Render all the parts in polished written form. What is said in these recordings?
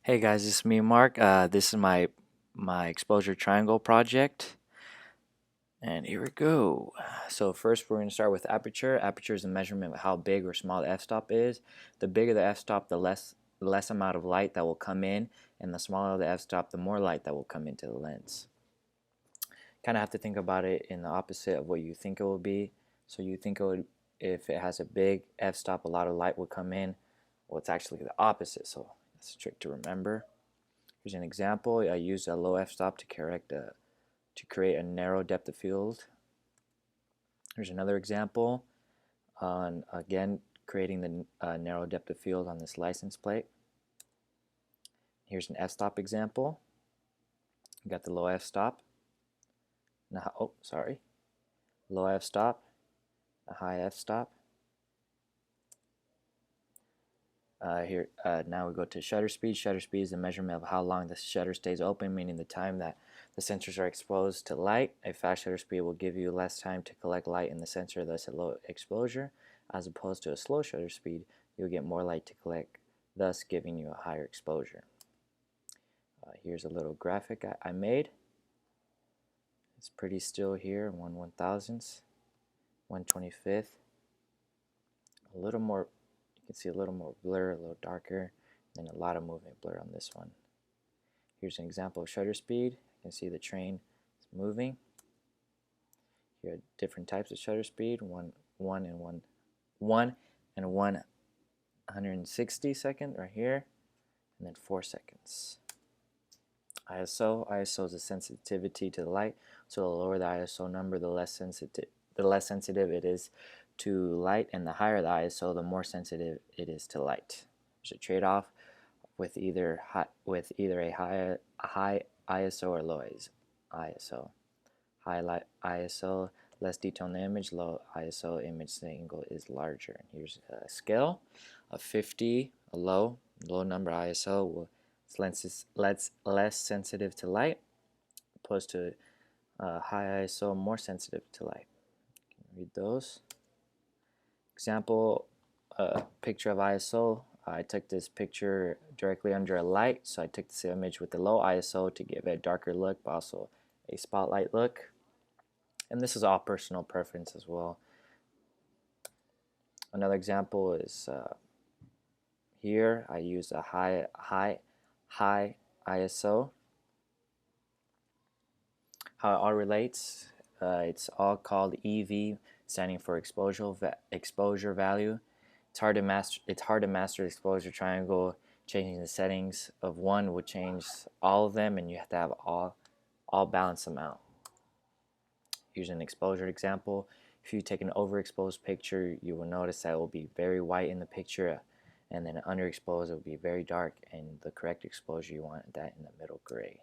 Hey guys, this is me, Mark. This is my exposure triangle project, and here we go. So first, we're going to start with aperture. Aperture is a measurement of how big or small the f-stop is. The bigger the f-stop, the less amount of light that will come in, and the smaller the f-stop, the more light that will come into the lens. Kind of have to think about it in the opposite of what you think it will be. So you think it would, if it has a big f-stop, a lot of light would come in. Well, it's actually the opposite. So that's a trick to remember. Here's an example. I used a low f-stop to create a narrow depth of field. Here's another example on, again, creating the narrow depth of field on this license plate. Here's an f-stop example. You got the low f-stop. Now, oh, sorry. Low f-stop, a high f-stop. Now we go to shutter speed. Shutter speed is a measurement of how long the shutter stays open, meaning the time that the sensors are exposed to light. A fast shutter speed will give you less time to collect light in the sensor, thus a low exposure. As opposed to a slow shutter speed, you'll get more light to collect, thus giving you a higher exposure. Here's a little graphic I made. It's pretty still here, 1/1000th, 1/25th. A little more, you can see a little more blur, a little darker, and a lot of movement blur on this one. Here's an example of shutter speed. You can see the train is moving. Here are different types of shutter speed, 1 and 1/160 right here, and then 4 seconds. ISO is a sensitivity to the light. So the lower the ISO number, the less sensitive it is to light, and the higher the ISO, the more sensitive it is to light. There's a trade-off with either a high ISO or low ISO. High ISO, less detail in the image. Low ISO, image angle is larger. And here's a scale of 50, a low number ISO. Less sensitive to light, opposed to high ISO, more sensitive to light. Read those. Example, picture of ISO. I took this picture directly under a light, so I took this image with the low ISO to give it a darker look, but also a spotlight look. And this is all personal preference as well. Another example is here. I use a high ISO. How it all relates, it's all called EV, standing for exposure value. It's hard to master the exposure triangle. Changing the settings of one would change all of them, and you have to have all balance them out. Here's an exposure example. If you take an overexposed picture, you will notice that it will be very white in the picture, and then underexposed it will be very dark, and the correct exposure, you want that in the middle gray.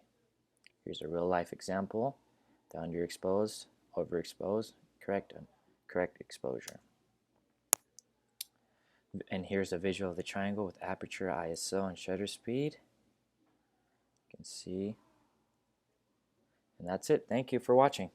Here's a real life example. The underexposed, overexposed, correct exposure. And here's a visual of the triangle with aperture, ISO, and shutter speed. You can see. And that's it. Thank you for watching.